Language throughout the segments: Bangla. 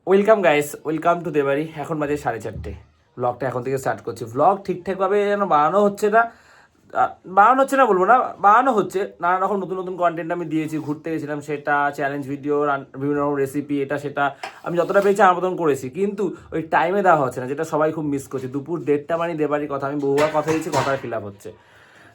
Welcome guys, welcome to Debari. এখন বাজে 4:30। ব্লগটা এখন থেকে স্টার্ট করছি। ব্লগ ঠিকঠাকভাবে যেন বানানো হচ্ছে না, বলবো না, বানানো হচ্ছে। নানা রকম নতুন নতুন কন্টেন্ট আমি দিয়েছি, ঘুরতে গেছিলাম সেটা, চ্যালেঞ্জ ভিডিও, বিভিন্ন রকম রেসিপি, এটা সেটা আমি যতটা পেয়েছি আমার মতন করেছি। কিন্তু ওই টাইমে দেওয়া হচ্ছে না, যেটা সবাই খুব মিস করছে। দুপুর 1:30 মানে দেবারির কথা, আমি বহুবার কথা দিয়েছি, কথার খিলাপ হচ্ছে।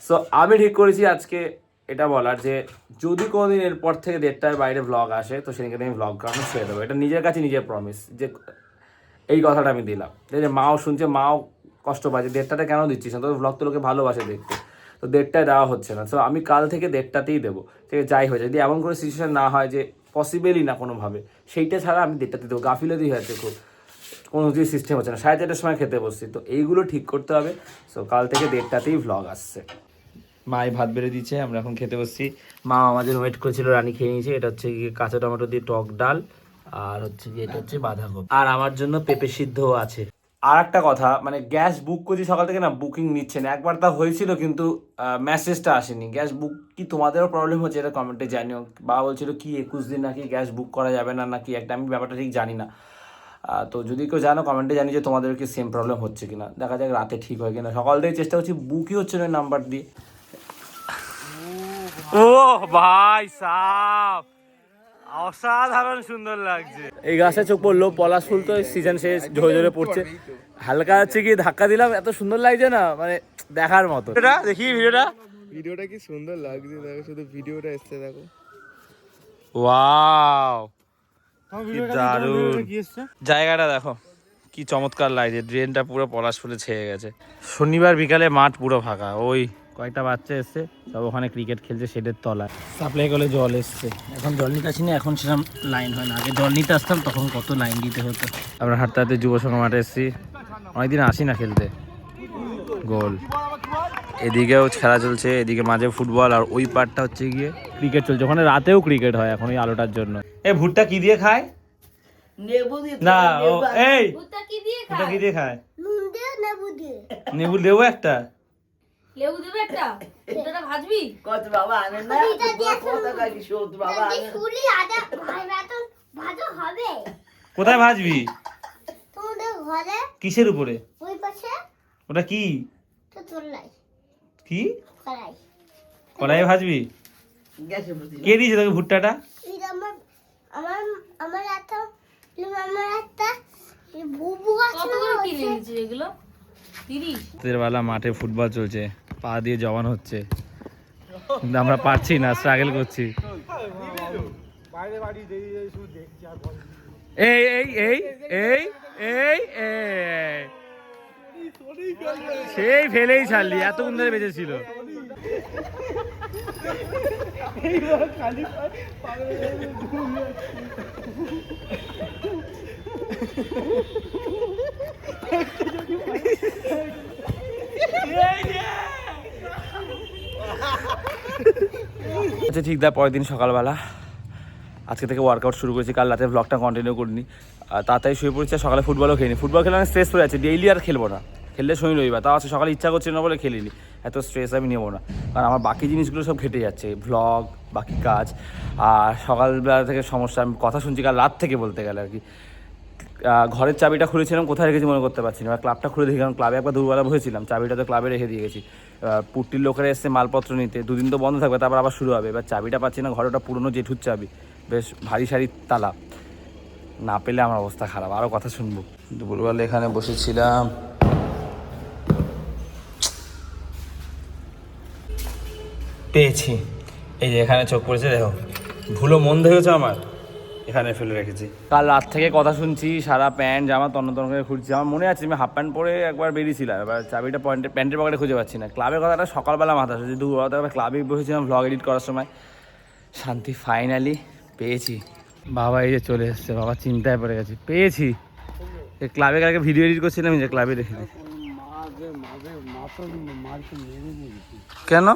সো আমি ঠিক করেছি আজকে এটা বলার যে যদি কোনোদিন এরপর থেকে 1:30টার বাইরে ব্লগ আসে তো সেদিনকে আমি ব্লগ করানো ছেড়ে দেবো। এটা নিজের কাছে নিজের প্রমিস, যে এই কথাটা আমি দিলাম। যে মাও শুনছে, মাও কষ্ট পাচ্ছে, 1:30টাতে কেন দিচ্ছিস না, তোর ব্লগ তো লোকে ভালোবাসে দেখতে। তো 1:30টায় দেওয়া হচ্ছে না। সো আমি কাল থেকে 1:30টাতেই দেবো, ঠিক আছে? যাই হয়ে যায়, যদি এমন করে সিচুয়েশন না হয় যে পসিবলই না কোনোভাবে, সেইটা ছাড়া আমি 1:30টাতে দেবো। গাফিলতি হয়েছে খুব, কোনো কিছু সিস্টেম হচ্ছে না। 4:30টার সময় খেতে বসছি, তো এইগুলো ঠিক করতে হবে। সো কাল থেকে 1:30টাতেই ব্লগ আসছে। মাই ভাত বেড়ে দিচ্ছে, আমরা এখন খেতে বসছি। মা আমাদের ওয়েট করেছিল, রানী খেয়ে নিয়েছে। এটা হচ্ছে গিয়ে কাঁচা টমেটো দিয়ে টক ডাল, আর হচ্ছে গিয়ে এটা হচ্ছে বাঁধাকপি, আর আমার জন্য পেঁপে সিদ্ধ আছে। আর একটা কথা, মানে গ্যাস বুক করছি সকাল থেকে, না বুকিং নিচ্ছে না। একবার তা হয়েছিল কিন্তু মেসেজটা আসেনি। গ্যাস বুক কি তোমাদেরও প্রবলেম হচ্ছে এটা কমেন্টে জানিও। বাবা বলছিল কি 21 দিন নাকি গ্যাস বুক করা যাবে না নাকি একটা, আমি ব্যাপারটা ঠিক জানি না। তো যদি কেউ জানো কমেন্টে জানি যে তোমাদের কি সেম প্রবলেম হচ্ছে কিনা। দেখা যাক রাতে ঠিক হয় কিনা। সকাল থেকে চেষ্টা করছি, বুকই হচ্ছে না নাম্বার দিয়ে। ও ভাই সাহ, অসাধারণ সুন্দর লাগছে। এই গাছে চোখ পড়লো, পলাশ ফুল তো সিজন শেষ, ঝরে ঝরে পড়ছে। হালকা হচ্ছে কি ধাক্কা দিলাম, এত সুন্দর লাগছে না, মানে দেখার মতো। এটা দেখি ভিডিওটা কি সুন্দর লাগছে, দেখো শুধু ভিডিওটা এসছে, দেখো। ওয়াও, কি দারুণ জায়গাটা, দেখো কি চমৎকার লাগছে। ড্রেনটা পুরো পলাশ ফুলে ছেয়ে গেছে। শনিবার বিকালে মাঠ পুরো ফাঁকা, ওই কয়েকটা বাচ্চা এসছে, সব ওখানে ক্রিকেট খেলছে শেডের তলায়। সাপ্লাই কলে জল এসছে, এখন জল নিতে আসিনি, এখন সেরকম লাইন হয় না। আগে জল নিতে আসতাম, তখন কত লাইন দিতে হতো। আমরা হাঁটতে হাঁটতে যুব সংঘ মাঠে এসেছি, অনেকদিন আসি না খেলতে। গোল, এদিকেও খেলা চলছে, এদিকে মাঝে ফুটবল, আর ওই পার্টটা হচ্ছে গিয়ে ক্রিকেট চলছে। ওখানে রাতেও ক্রিকেট হয় এখন ওই আলোটার জন্য। এই ভুট্টা কি দিয়ে খায়? না ও এই ভুট্টা কি দিয়ে খায়? নেবু দেবো একটা, লেবু দেবে একটা, ভুট্টাটা ভাজবি? কত বাবা আনে না, কত কাকি শোধ বাবা আনে। শুলি আদা ভাজা হবে। কোথায় ভাজবি? তোমাদের ঘরে। কিসের উপরে? ওই পাশে। ওটা কি? তো চললাই। কি? কড়াই। কড়াইয়ে ভাজবি? গ্যাসে বসি। কে দিয়েছে তোকে ভুট্টাটা? এটা আমার আমার আমার একটা বুবু আছে। কত করে কিনে নিয়েছিস এগুলো? 30? রাতের বেলা মাঠে ফুটবল চলছে, পা দিয়ে জওয়ান হচ্ছে, কিন্তু আমরা পারছি না, স্ট্রাগল করছি। এই এই এই এই এই এই সেই ফেলেই ছাড়লি, এতক্ষণ ধরে বেঁচেছিল। আচ্ছা ঠিক, পরের দিন সকালবেলা আজকে থেকে ওয়ার্কআউট শুরু করেছি। কাল রাতে ব্লগটা কন্টিনিউ করিনি, তাড়াতাড়ি শুয়ে পড়েছি। সকালে ফুটবলও খেলিনি, ফুটবল খেলে অনেক স্ট্রেস হয়ে যাচ্ছে। ডেইলি আর খেলবো না, খেললে শনি রবিবার, তাও আছে সকালে ইচ্ছা করছে না বলে খেলিনি। এত স্ট্রেস আমি নেবো না, কারণ আমার বাকি জিনিসগুলো সব ঘেটে যাচ্ছে, ভ্লগ, বাকি কাজ। আর সকালবেলা থেকে সমস্যা, আমি কথা শুনছি কাল রাত থেকে বলতে গেলে আর কি। ঘরের চাবিটা খুলেছিলাম, কোথায় রেখেছি মনে করতে পারছি না। ক্লাবটা খুলে দেখি, কারণ ক্লাবে একবার দুবেলা বসেছিলাম, চাবিটা তো ক্লাবে রেখে দিয়ে গেছি। পুট্টির লোকেরা এসছে মালপত্র নিতে, দুদিন তো বন্ধ থাকবে, তারপর আবার শুরু হবে। এবার চাবিটা পাচ্ছি না, ঘরে ওটা পুরোনো জেঠুর চাবি, বেশ ভারী সারি তালা, না পেলে আমার অবস্থা খারাপ। আরও কথা শুনবো। দুপুরবেলা এখানে বসেছিলাম, পেয়েছি। এই যে এখানে চোখ পড়েছে, দেখো ভুলো মন দেখেছো আমার, এখানে ফেলে রেখেছি। কাল রাত থেকে কথা শুনছি, সারা প্যান্ট জামা তন্ন তন্ন করে খুঁজছি। আমার মনে আছে আমি হাফ প্যান্ট পরে একবার বেরিয়েছিলাম, এবার চাবিটা প্যান্টের পকেটে খুঁজে পাচ্ছি না। ক্লাবের কথাটা সকালবেলা মাথা আসছে, দুপুরবেলা ক্লাবে বসেছিলাম ভ্লগ এডিট করার সময়। শান্তি, ফাইনালি পেয়েছি। বাবা এই যে চলে এসছে, বাবা চিন্তায় পড়ে গেছি, পেয়েছি। এই ক্লাবে কালকে ভিডিও এডিট করছিলাম, যে ক্লাবে রেখেছি। কেন?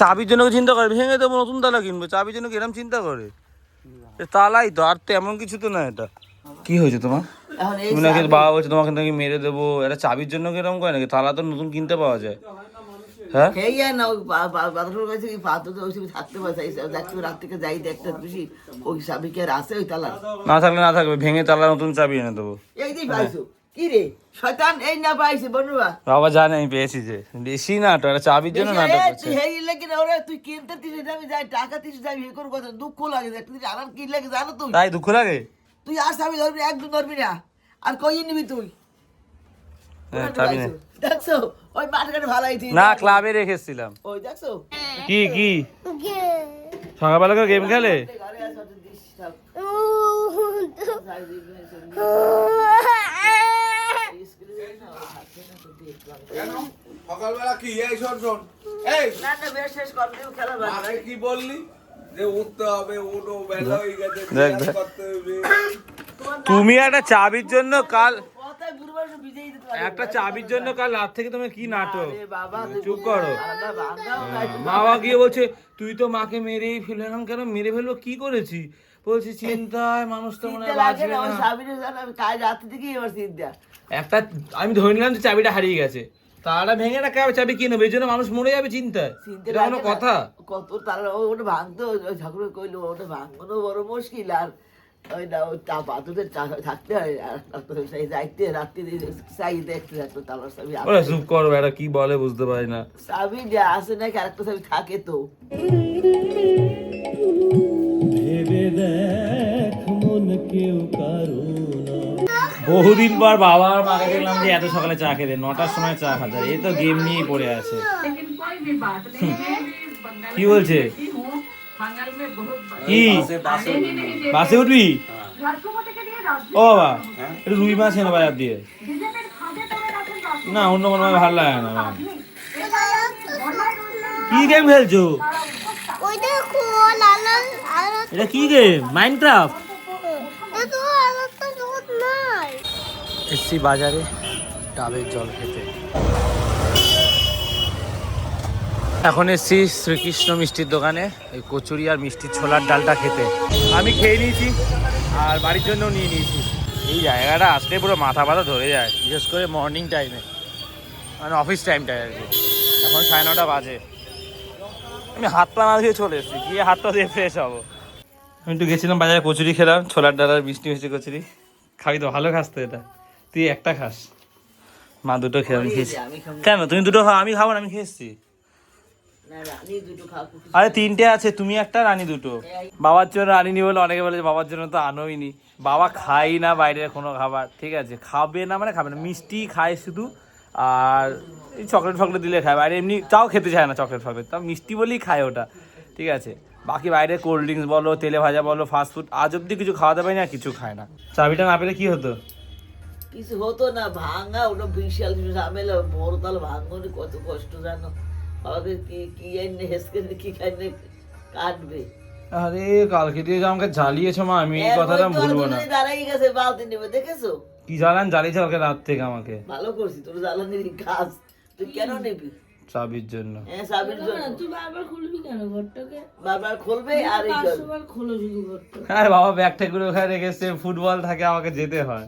চাবির জন্য চিন্তা করে, ভেঙে দেবো, নতুন তালা কিনবো, চাবির জন্য কিরম চিন্তা করে? তালাই তো, আর তো এমন কিছু তো না। এটা কি হয়েছে তোমার? তুমি নাকি বাবা বলছে তোমাকে নাকি মেরে দেবো, এটা চাবির জন্য কিরম করে নাকি? তালা তো নতুন কিনতে পাওয়া যায়। হ্যাঁ খেয়ে না ওই বাথরুমের কাছে কি পাথর ওই সময় থাকতে পারছে দেখতে রাত থেকে যাই দেখতে বেশি ওই চাবি কি আর আছে ওই তালা না থাকলে না থাকবে, ভেঙে তালা নতুন চাবি এনে দেবো। এই যে পাইছো কি রে শয়তান এই না পাইছে বন্ধুরা বাবা জানে আমি পেয়েছি যে বেশি নাটক, এটা চাবির জন্য নাটক করছে। তুই হেই লাগে না ওরে তুই কিনতে দিস আমি যাই টাকা দিস যাই হে করে কথা দুঃখ লাগে একটা দিন আরাম কি লাগে জানো তুই তাই দুঃখ লাগে? তুই আর চাবি ধরবি একদম ধরবি না আর কই নিবি তুই হ্যাঁ চাবি নে। দেখছো ওই মাঠঘাটে ভালো হয়েছে না ক্লাবে রেখেছিলাম। ওই দেখছো কি কি সকালবেলা কেউ গেম খেলে? ঘরে আছে ওটা দিস সব যাই দিবি স্কুলে যাই না ওই হাতে না তো দেখলাম কেন সকালবেলা কি এই শোন শোন এই না না বেশ শেষ কর দিও খেলা ভালো মাকে কি বললি যে উঠতে হবে উঠো বেলা হয়ে গেছে দেখ, বিরাজ দেখ। করতে হবে তুমি একটা চাবির জন্য কাল কথায় বুড়বার বিজয়ী দিতে পারে একটা চাবির জন্য কাল রাত থেকে তোমার কি নাটক। আরে বাবা তুই চুপ করো। আলাদা ভাঙাও খাইছো বাবা গিয়ে বলছে তুই তো মাকে মেরেই ফেললাম, কেন মেরে ফেলবো কি করেছি? বলছি চিন্তায় মানুষ তো মনে হয় চিন্তা লাগে বাঁচবে না ওই না। সাবিরের জন্য আমি কাল রাত থেকে এবার চিন্তা একটা আমি ধরে নিলাম যে চাবিটা হারিয়ে গেছে, তারা ভেঙে না কাবে চাবি কিনে নেবে, এই জন্য মানুষ মরে যাবে চিন্তায়। চিনতে এটা কোনো লাগে না। কথা? কত তারা ওটা ভাঙতো ওই ঠাকুর কইলো ওটা ভাঙানো বড় মুশকিল আর ওই না ওই পাথরে থাকতে হয় আর সেই যাইতে রাত্রি চাই দেখতে থাকতো তালার চাবি ওরা চুপ করো, এটা কি বলে বুঝতে পারি না। চাবি যে আসে নাকি আরেকটা চাবি থাকে তো বহুদিন পর বাবা আর মাকে দেখলাম যে এত সকালে চা খেতে, 9টার সময় চা খাতে, এই তো গেম নিয়েই পড়ে আছে। কি বলছে? কি বাসে উঠবি? ও বাবা একটু রুই মাছ এনে বাজার দিয়ে। না অন্য কোনো ভালো লাগে না আমার। কি গেম খেলছো? ওই দেখো লাল আর এটা কি গেম? মাইনক্রাফট? তো আলাদা জগৎ নাই এসছি বাজারে ডাবের জল খেতে। এখন এসছি শ্রীকৃষ্ণ মিষ্টির দোকানে এই কচুরি আর মিষ্টির ছোলার ডালটা খেতে। আমি খেয়ে নিয়েছি আর বাড়ির জন্য নিয়ে নিয়েছি। এই জায়গাটা আসলে পুরো মাথা ব্যথা ধরে যায়, বিশেষ করে মর্নিং টাইমে, মানে অফিস টাইমটায় আর কি। এখন 9:30 বাজে, আমি হাত পা না ধুয়ে চলে এসেছি, গিয়ে হাত পা ধুয়ে ফ্রেশ হবো। আমি একটু গেছিলাম বাজারে, কচুরি খেলাম, ছোলার ডাল আর মিষ্টি মিষ্টি কচুরি। খাবি তো? ভালো খাস তো এটা? তুই একটা খাস, মা দুটো খেয়ে আমি খেয়েছি। আমি খাবো কেন তুমি দুটো খাও? আমি খাবো না, আমি খেয়েছি। না রানী দুটো খাবো আরে 3টে আছে, তুমি একটা রানী দুটো। বাবার জন্য আনিনি বলে অনেকে বলে যে বাবার জন্য তো আনোই নি। বাবা খাই না বাইরের কোনো খাবার, ঠিক আছে? খাবে না মানে খাবে না, মিষ্টি খায় শুধু, আর এই চকলেট ফকলেট দিলে খায়, বাইরে এমনি চাও খেতে চায় না চকলেট ফকলেট, তা মিষ্টি বলেই খায় ওটা, ঠিক আছে? বাকি বাইরে কোল্ড ড্রিঙ্কস বলো, তেলে ভাজা বলো, ফাস্টফুড আজ অব্দি কিছু খাওয়াতে পারি না, কিছু খায় না। চাবিটা না পেলে কি হতো? কিছু হতো না ভাঙা ওটা বিশাল কিছু ঝামেলা বড় তাল ভাঙনে কত কষ্ট জানো বাবাকে কি কি এনে হেসকে কি খাইনে কাটবে আরে কালকে দিয়ে যে আমাকে জ্বালিয়েছো মা, আমি এই কথাটা ভুলবো না। দাঁড়াই গেছে বালতি নেবে দেখেছো কি জ্বালান জ্বালিয়েছে কালকে রাত থেকে আমাকে, ভালো করছি তোর জ্বালানির কাজ তুই কেন নিবি চাবির জন্য। হ্যাঁ সাবির জন্য তুই বারবার খুলবি কেন ঘরটাকে? বারবার খুলবে আর এই করবে। 500 বার খোলো শুধু ঘরটা। আরে বাবা ব্যাগ ঠেকুরে ওখানে রেখেছে, ফুটবল থাকে, আমাকে যেতে হয়।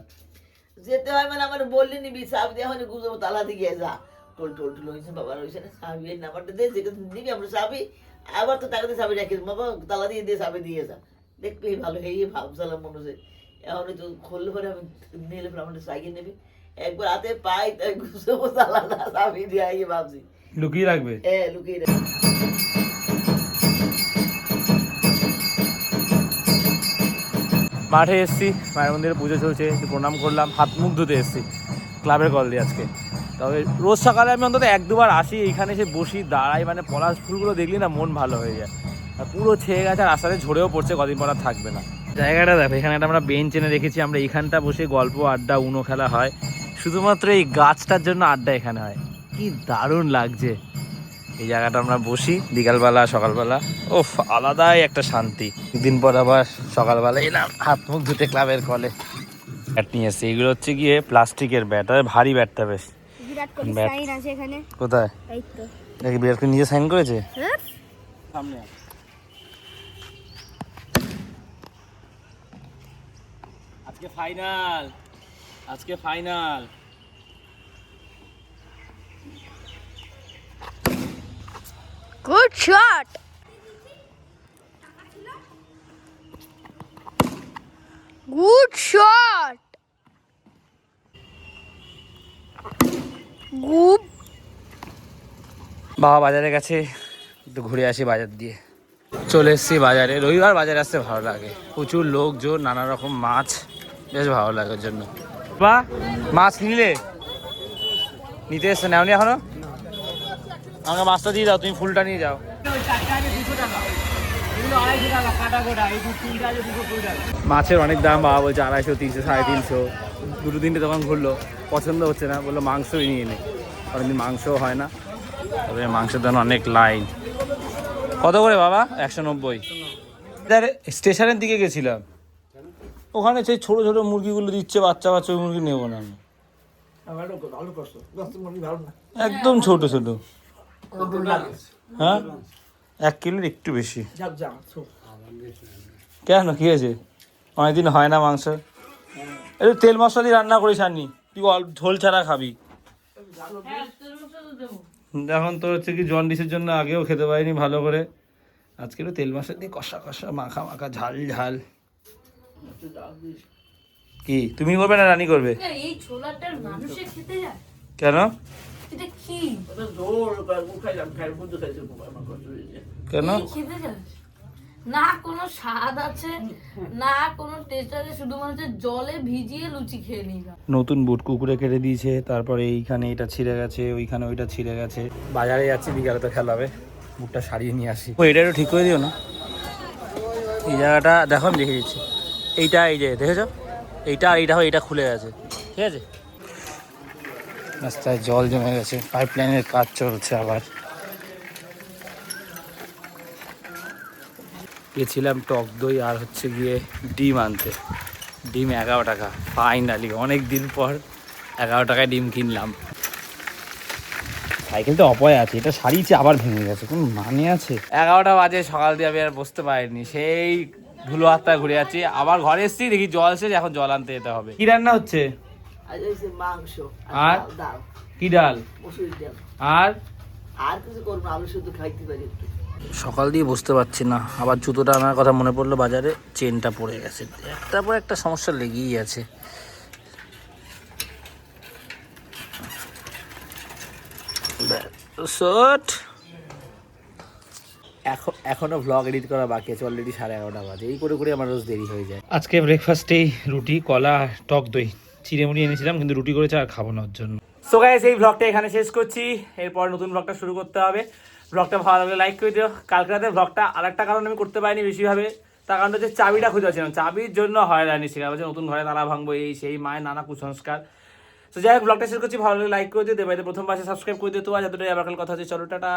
যেতে হয় মানে আমার বললি নিবি সাবি দিয়ে হয়নি গুজব তালা দিকে যা টোল টোল টোল হয়েছে বাবার হয়েছে না সাবি এর নাম্বারটা দিয়ে যেটা নিবি আমরা সাবি আবার তো টাকা দিয়ে সাবি রাখি বাবা তালা দিয়ে দিয়ে সাবি দিয়ে যা দেখবি ভালো এই ভাবছিলাম মনে হচ্ছে এখন তো খুললে পরে আমি নিলে পরে আমার সাইকেল নেবি একবার হাতে পাই তাই গুজব তালা না সাবি দিয়ে আই ভাবছি লুকিয়ে রাখবে। হ্যাঁ লুকিয়ে রাখ মাঠে এসছি, মায়ের মন্দিরে পুজো চলছে, একটু প্রণাম করলাম, হাত মুখ ধুতে এসছি ক্লাবের কল দিয়ে আজকে। তবে রোজ সকালে আমি অন্তত 1-2 বার আসি, এইখানে এসে বসি দাঁড়াই, মানে পলাশ ফুলগুলো দেখলি না মন ভালো হয়ে যায়। আর পুরো ছেয়ে গেছে, আর রাস্তাতে ঝরেও পড়ছে, কদিন পর আর থাকবে না। জায়গাটা দেখো, এখানে একটা আমরা বেঞ্চ এনে রেখেছি, আমরা এইখানটা বসে গল্প আড্ডা উনো খেলা হয়, শুধুমাত্র এই গাছটার জন্য আড্ডা এখানে হয়। কি দারুণ লাগছে এই জায়গাটা, আমরা বসি বিকালবেলা সকালবেলা, ওফ আলাদাই একটা শান্তি। দিন পর আবার সকালবেলা এলাম হাত মুখ ধুতে ক্লাবের কলে। ব্যাট নিয়ে এসছি, এগুলো হচ্ছে গিয়ে প্লাস্টিকের ব্যাট, আর ভারী ব্যাটটা বেশ। বিরাট কোহলি ব্যাট। সাইন আছে এখানে কোথায়? এই তো দেখি বিরাট কোহলি নিজে সাইন করেছে। হ্যাঁ সামনে আজকে ফাইনাল, আজকে final. Good shot. Good shot. Good. বাবা বাজারে গেছে, একটু ঘুরে আসি বাজার দিয়ে। চলে এসেছি বাজারে, রবিবার বাজারে আসতে ভালো লাগে, প্রচুর লোকজন, নানা রকম মাছ, বেশ ভালো লাগে ওর জন্য। বা মাছ নিলে নিতে এসছে, নেওনি এখনো? আমাকে মাছটা দিয়ে দাও, তুমি ফুলটা নিয়ে যাও। মাছের অনেক দাম, বাবা বলছে 250, 300, 350। দুটো তিনটে দোকান ঘুরলো, পছন্দ হচ্ছে না, বললো মাংসই নিয়ে নে। অনেকদিন মাংসও হয় না, তবে মাংসের দাম অনেক লাইন। কত করে বাবা? 190। স্টেশনের দিকে গেছিলাম, ওখানে সেই ছোট ছোট মুরগিগুলো দিচ্ছে, বাচ্চা বাচ্চা, ওই মুরগি নেবো না আমি। একদম ছোট ছোট। হ্যাঁ, 1 কিলোর একটু বেশি। কেন, কি হয়েছে? অনেকদিন হয় না মাংস, একটু তেল মশলা দিয়ে রান্না করিস আনি, তুই ঝোল ছাড়া খাবি। এখন তো হচ্ছে কি জন্ডিসের জন্য আগেও খেতে পারিনি ভালো করে, আজকে একটু তেল মশলা দিয়ে কষা কষা, মাখা মাখা, ঝাল ঝাল। কি তুমি করবে না রানী করবে? এই ছোলাটার মানুষে খেতে যায় কেন? এটা কি কেন খেতে যায়? না কোনো স্বাদ আছে, না কোনো টেস্ট আছে, শুধুমাত্র জলে ভিজিয়ে লুচি খেয়ে নিলাম। নতুন বুট কুকুরে কেটে দিয়েছে, তারপরে এইখানে এটা ছিঁড়ে গেছে, ওইখানে ওইটা ছিঁড়ে গেছে। বাজারে যাচ্ছি, বিকালে তো খেলা হবে, বুটটা সারিয়ে নিয়ে আসি। ও এটা একটু ঠিক করে দিও না, এই জায়গাটা দেখো, আমি দেখে দিচ্ছি। এইটা, এই যে দেখেছো, এইটা আর এইটা, এইটা খুলে গেছে, ঠিক আছে। রাস্তায় জল জমে গেছে, পাইপ লাইনের কাজ চলছে আবার। গেছিলাম টক দই আর হচ্ছে গিয়ে ডিম আনতে, ডিম 11 টাকা, ফাইনালি অনেক দিন পর 11 টাকায় ডিম কিনলাম। সাইকেলটা অপয় আছে, এটা সারিয়েছি আবার ভেঙে গেছে, কোনো মানে আছে? 11টা বাজে, সকাল দিয়ে আমি আর বসতে পারিনি, সেই ধুলো হাতটা ঘুরে যাচ্ছি। আবার ঘরে এসেছি, দেখি জল শেষ, এখন জল আনতে যেতে হবে। কি রান্না হচ্ছে? মাংস আর ডাল, কি ডাল? মসুর ডাল। আর কিছু করবো, আলু শুধু খাইতে পারি একটু। সকাল দিয়ে বসতে পারছি না, আবার জুতোটা আনার কথা মনে পড়লো, বাজারে চেনটা পড়ে গেছে, একটার পর একটা সমস্যা লেগেই আছে। এখনো ভ্লগ এডিট করা বাকি আছে, অলরেডি 11:30 বাজে। এই করে করে আমার রোজ দেরি হয়ে যায়। আজকে ব্রেকফাস্টেই রুটি, কলা, টক দই, চিড়েমুড়ি এনেছিলাম, কিন্তু রুটি করেছে আর খাবো না ওর জন্য। সো গাইস, এই ভ্লগটা এখানে শেষ করছি, এরপর নতুন ভ্লগটা শুরু করতে হবে। ভ্লগটা ভালো লাগলে লাইক করে দিও। কালকে রাতে ভ্লগটা আরেকটা কারণ আমি করতে পারিনি বেশিভাবে, তার কারণ হচ্ছে চাবিটা খুঁজে পাচ্ছিলাম, চাবির জন্য হয়রানি ছিল, নতুন ঘরে তালা ভাঙবো, এই সেই, মায়ের নানা কুসংস্কার। তো যাই হোক, ভ্লগটা শেষ করছি, ভালো লাগলে লাইক করে দিও, দেবাইতে প্রথম পাশে সাবস্ক্রাইব করে দিও। তো আজ এতটাই, আবার কাল কথা হচ্ছে, চলো টাটা।